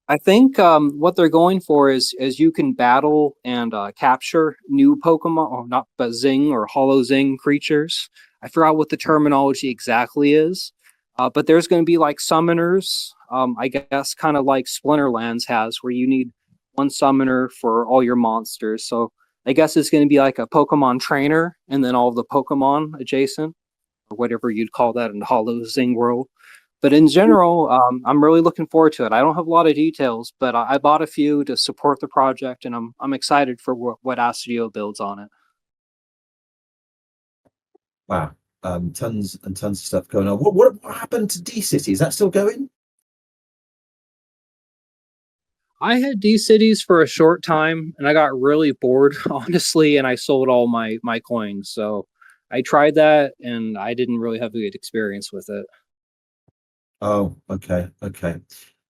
I think what they're going for is you can battle and capture new Pokemon, or not, but Zing or Hollow Zing creatures. I forgot what the terminology exactly is, but there's going to be like summoners. I guess kind of like Splinterlands has, where you need one summoner for all your monsters. So I guess it's going to be like a Pokemon trainer, and then all the Pokemon adjacent, or whatever you'd call that in the Hollow Zing world. But in general, I'm really looking forward to it. I don't have a lot of details, but I bought a few to support the project, and I'm excited for what Acidio builds on it. Wow. Tons and tons of stuff going on. What happened to D City? Is that still going? I had D cities for a short time and I got really bored, honestly, and I sold all my coins. So I tried that and I didn't really have a good experience with it. Oh, okay, okay.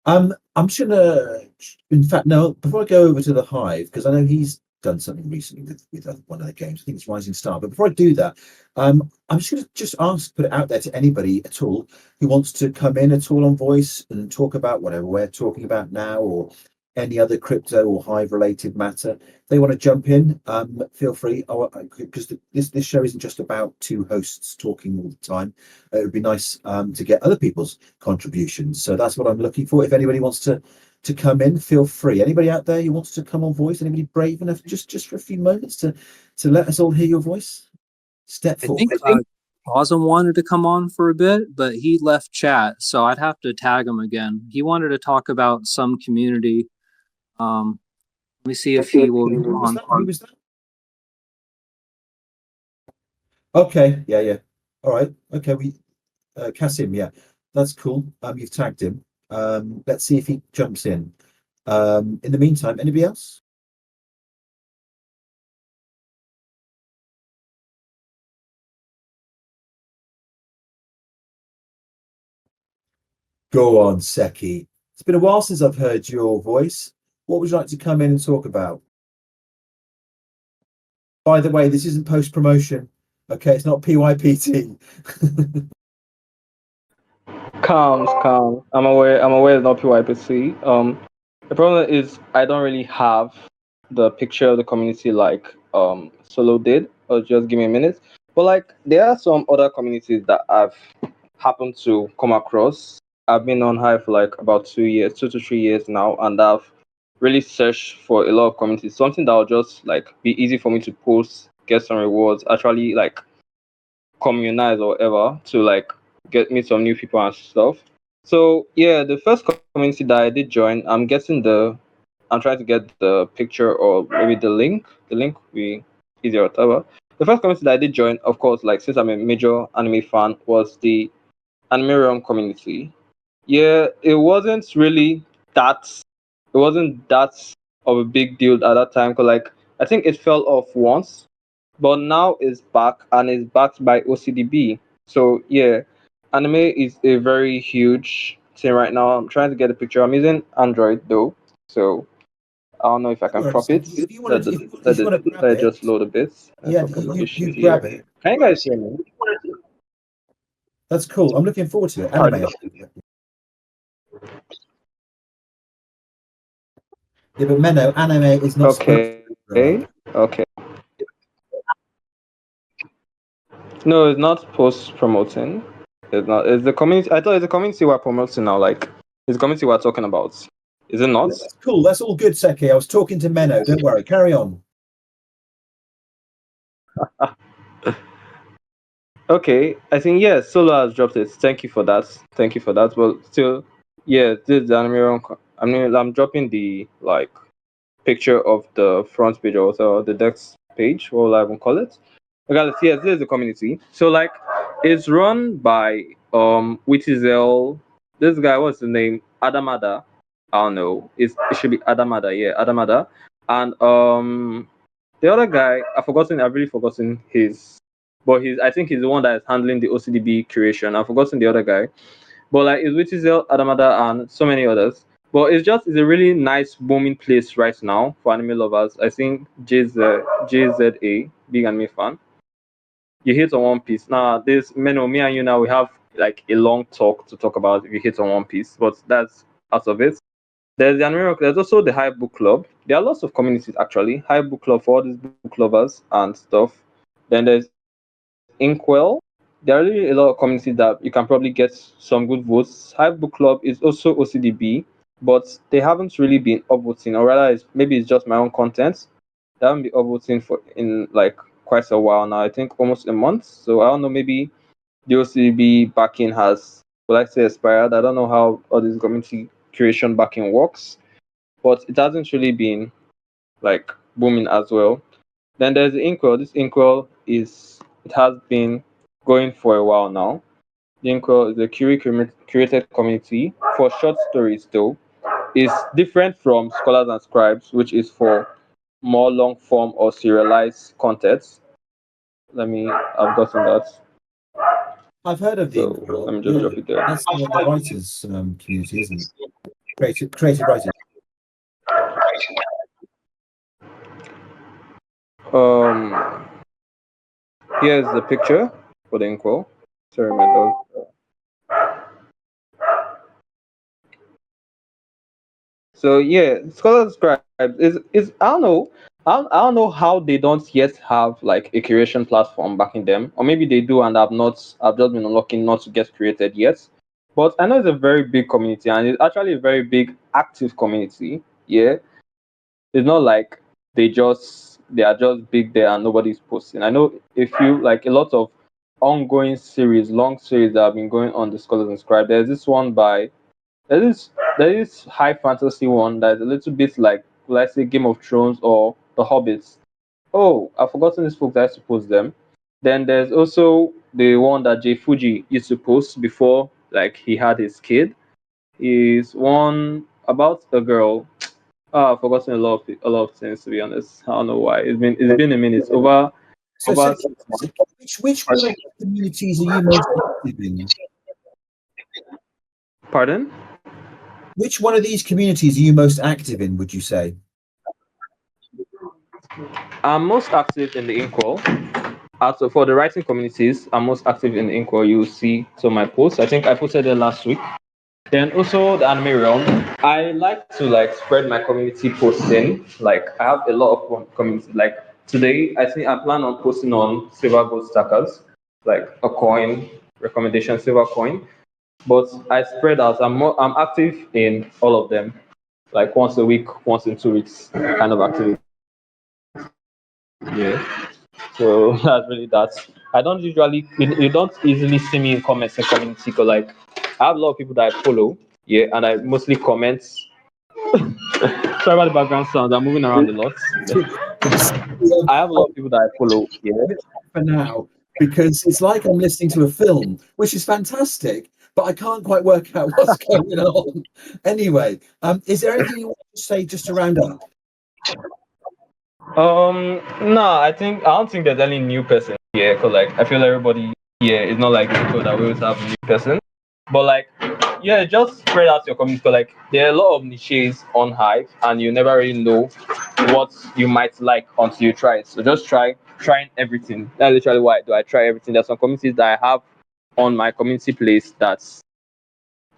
I'm just gonna, in fact, no. Before I go over to the Hive, because I know he's done something recently with one of the games. I think it's Rising Star. But before I do that, I'm just gonna just ask, put it out there to anybody at all who wants to come in at all on voice and talk about whatever we're talking about now, or any other crypto or Hive related matter. If they want to jump in, feel free. Because this show isn't just about two hosts talking all the time. It would be nice to get other people's contributions. So that's what I'm looking for. If anybody wants to come in, feel free. Anybody out there who wants to come on voice? Anybody brave enough just for a few moments to let us all hear your voice? Step I forward. think Cosm wanted to come on for a bit, but he left chat, so I'd have to tag him again. He wanted to talk about some community. Let me see if he will be Who was on. that? Who was that? Okay, yeah. All right. Okay, we Kasim, yeah. That's cool. You've tagged him. Let's see if he jumps in. In the meantime, anybody else? Go on, Seki. It's been a while since I've heard your voice. What would you like to come in and talk about? By the way, this isn't post promotion. Okay, it's not PYPT. Calm. I'm aware it's not PYPC. The problem is I don't really have the picture of the community like Solo did. Or just give me a minute. But like there are some other communities that I've happened to come across. I've been on Hive for like about 2 years, 2 to 3 years now, and I've really searched for a lot of communities. Something that will just like be easy for me to post, get some rewards, actually like communize or whatever to like get meet some new people and stuff. So yeah, the first community that I did join, I'm trying to get the picture or maybe the link. The link will be easier or whatever. The first community that I did join, of course, like since I'm a major anime fan, was the Anime Realm community. Yeah, that it wasn't that of a big deal at that time because like I think it fell off once, but now it's back and it's backed by OCDB. So yeah, anime is a very huge thing right now. I'm trying to get a picture. I'm using Android though, so I don't know if I No can worries. crop it. If you want Let to, the, if you want to grab let it it, just load a bit. yeah, Network issue you grab here. it. Can you guys hear me? That's cool. I'm looking forward to it. Pardon. Anime. Yeah, but Menno, anime is not supposed Okay. to be grown up. Okay. No, it's not post promoting. It's not. It's the community. I thought it's the community we're promoting now. Like, it's the community we're talking about. Is it not? That's cool. That's all good, Seki. I was talking to Menno. Don't worry. Carry on. Okay. I think yeah. Solo has dropped it. Thank you for that. Thank you for that. But still, yeah. This is the anime. I mean, I'm dropping the like picture of the front page or so the dex page. What will I even call it? Regardless, yes, this is the community. So like, it's run by Witizel. This guy, what's his name? Adamada. I don't know. It should be Adamada. Yeah, Adamada. And the other guy, I've really forgotten his, but I think he's the one that is handling the OCDB creation. I've forgotten the other guy, but like it's Witizel, Adamada, and so many others. But it's a really nice booming place right now for anime lovers. I think JZA, big anime fan. You hit on One Piece. Now this Meno, me and you now we have like a long talk to talk about if you hit on One Piece, but that's out of it. There's the anime. There's also the High Book Club. There are lots of communities actually. High Book Club for all these book lovers and stuff. Then there's Inkwell. There are really a lot of communities that you can probably get some good votes. Hive Book Club is also OCDB, but they haven't really been upvoting, or rather, maybe it's just my own content. They haven't been upvoting for in like quite a while now. I think almost a month. So I don't know. Maybe the OCDB backing has, well, I say, expired. I don't know how all this community creation backing works, but it hasn't really been like booming as well. Then there's the Inkwell. This Inkwell it has been going for a while now. The Inkwell is a curated community for short stories though. is different from Scholars and Scribes, which is for more long form or serialized content. I've gotten that. I've heard of the So Inkwell. let me just drop it there. That's the writers' community, isn't it? Creative writers. Um, Here's the picture for the Inkwell. Sorry, my dog. So yeah, Scholars Scribe is I don't know how they don't yet have like a curation platform backing them, or maybe they do and I've just been unlocking not to get created yet. But I know it's a very big community and it's actually a very big active community. Yeah, it's not like they are just big there and nobody's posting. I know a few like a lot of ongoing series, long series that have been going on the Scholars and Scribe. There's this one by there is high fantasy one that's a little bit like let's say Game of Thrones or The Hobbits. Oh, I've forgotten these folks. I suppose them. Then there's also the one that Jay Fuji used to post before, like he had his kid. Is one about a girl. I've forgotten a lot of things to be honest. I don't know why. It's been a minute. So, Over which one of the communities are you most active in? Pardon? Which one of these communities are you most active in, would you say? I'm most active in the Inkwell. Also, for the writing communities, I'm most active in the Inkwell. You will see some of my posts. I think I posted it last week. Then also the anime realm. I like to like spread my community posting. Like I have a lot of community. Like today, I think I plan on posting on silver gold stackers, like a coin recommendation, silver coin. But I spread out. I'm active in all of them, like once a week, once in 2 weeks, kind of activity. Yeah. So that's really that. I don't usually, you don't easily see me in comments in community because like I have a lot of people that I follow, yeah, and I mostly comment. Sorry about the background sound. I'm moving around a lot. I have a lot of people that I follow, yeah. For now, because it's like I'm listening to a film, which is fantastic, but I can't quite work out what's going on. Anyway, is there anything you want to say just to round up? No, I don't think there's any new person here because like I feel everybody here is not like the people that we always have a new person, but like yeah, just spread out your community. 'Cause, like there are a lot of niches on Hive, and you never really know what you might like until you try it. So just trying everything. That's literally why I try everything. There's some communities that I have on my community place that's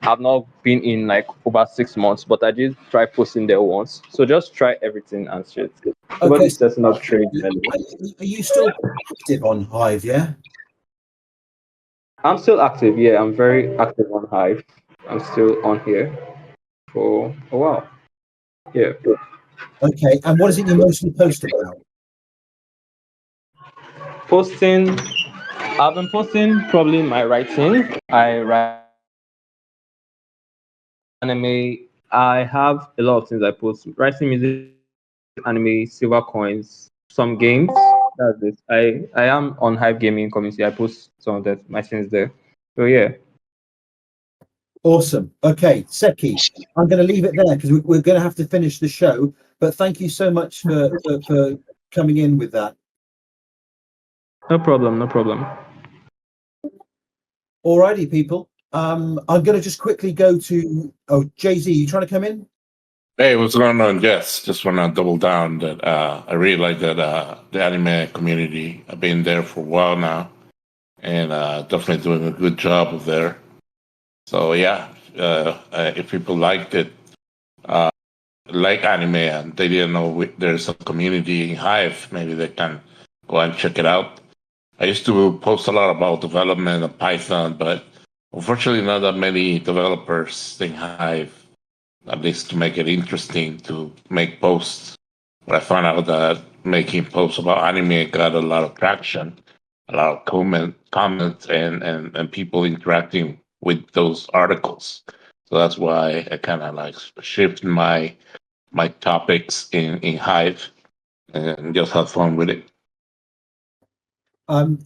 I've not been in like over 6 months, but I did try posting there once. So just try everything and shit. Okay, Nobody's setting up trade. are you still active on Hive? Yeah. I'm still active. Yeah, I'm very active on Hive. I'm still on here for a while. Yeah. Okay, and what is it you mostly post about? Posting. I've been posting probably my writing. I write anime. I have a lot of things I post. Writing music, anime, silver coins, some games. That's it. I am on Hive Gaming community. I post some of that my things there. So yeah. Awesome. Okay, Seki, I'm going to leave it there because we're going to have to finish the show. But thank you so much for coming in with that. No problem. No problem. Alrighty, people. I'm going to just quickly go to Jay-Z. You trying to come in? Hey, what's going on? Yes, just want to double down that I really like that the anime community. I've been there for a while now, and definitely doing a good job of there. So yeah, if people liked it, uh, like anime, and they didn't know there's a community in Hive, maybe they can go and check it out. I used to post a lot about development of Python, but unfortunately, not that many developers in Hive, at least to make it interesting to make posts. But I found out that making posts about anime got a lot of traction, a lot of comments, and people interacting with those articles. So that's why I kind of like shift my topics in Hive and just have fun with it.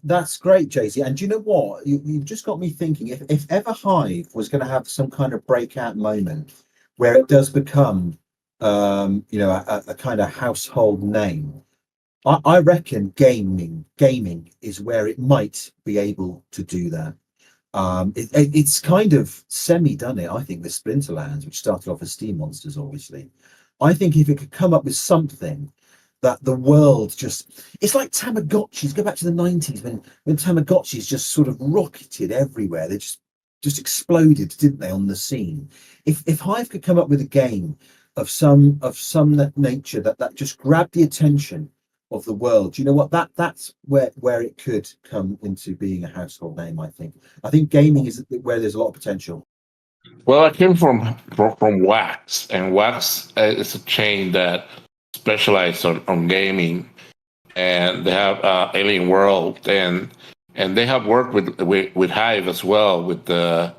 That's great, Jay-Z. And do you know what? You've just got me thinking. If ever Hive was going to have some kind of breakout moment, where it does become, a kind of household name. I reckon gaming is where it might be able to do that. It's kind of semi done it, I think, with Splinterlands, which started off as Steam Monsters, obviously. I think if it could come up with something that the world just, it's like Tamagotchis. Go back to the 90s when Tamagotchis just sort of rocketed everywhere. They just exploded, didn't they, on the scene? If Hive could come up with a game of some nature that just grabbed the attention of the world, you know what, that's where it could come into being a household name. I think gaming is where there's a lot of potential. Well, I came from Wax, and Wax is a chain that specializes on gaming, and they have Alien World, and they have worked with Hive as well with the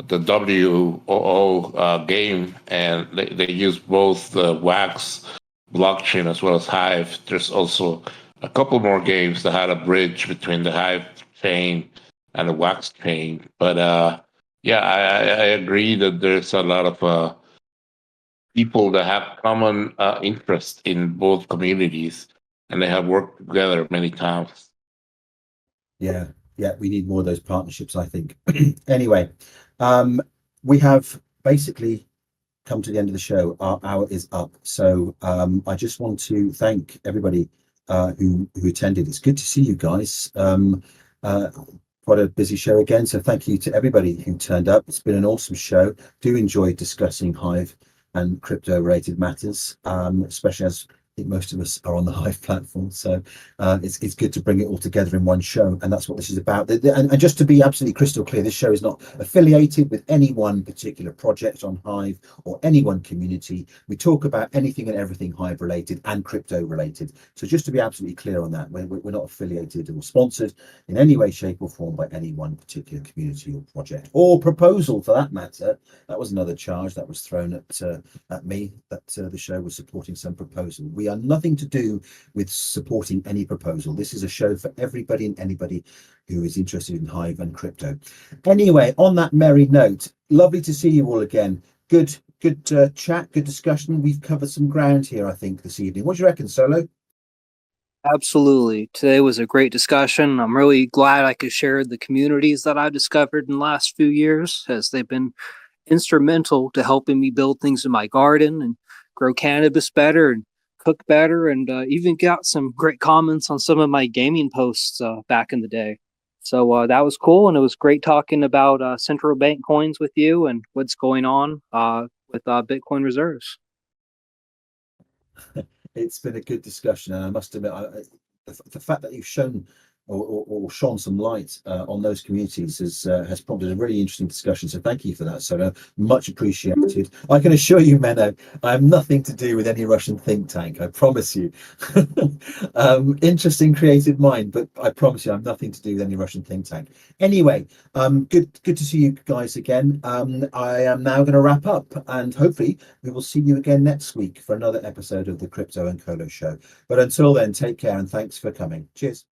WOO game, and they use both the Wax blockchain as well as Hive. There's also a couple more games that had a bridge between the Hive chain and the Wax chain, but yeah, I agree that there's a lot of people that have common interest in both communities, and they have worked together many times. Yeah, we need more of those partnerships, I think. Anyway, we have basically come to the end of the show. Our hour is up, so I just want to thank everybody who attended. It's good to see you guys. Quite a busy show again, so thank you to everybody who turned up. It's been an awesome show. Do enjoy discussing Hive and crypto related matters, especially as I think most of us are on the Hive platform. So it's good to bring it all together in one show, and that's what this is about. And just to be absolutely crystal clear, this show is not affiliated with any one particular project on Hive or any one community. We talk about anything and everything Hive related and crypto related. So just to be absolutely clear on that, we're not affiliated or sponsored in any way, shape or form by any one particular community or project or proposal for that matter. That was another charge that was thrown at me, that the show was supporting some proposal. We are nothing to do with supporting any proposal. This is a show for everybody and anybody who is interested in Hive and crypto. Anyway, on that merry note, lovely to see you all again. Good chat, good discussion. We've covered some ground here, I think, this evening. What do you reckon, Solo? Absolutely. Today was a great discussion. I'm really glad I could share the communities that I've discovered in the last few years, as they've been instrumental to helping me build things in my garden and grow cannabis better and cook better, and even got some great comments on some of my gaming posts back in the day. So that was cool, and it was great talking about central bank coins with you and what's going on with Bitcoin reserves. It's been a good discussion, and I must admit, the fact that you've shown or shone some light on those communities has prompted a really interesting discussion. So thank you for that, Solo. Much appreciated. I can assure you, Menno, I have nothing to do with any Russian think tank. I promise you. Interesting, creative mind, but I promise you, I have nothing to do with any Russian think tank. Anyway, good to see you guys again. I am now going to wrap up, and hopefully we will see you again next week for another episode of the Crypto and Colo Show. But until then, take care and thanks for coming. Cheers.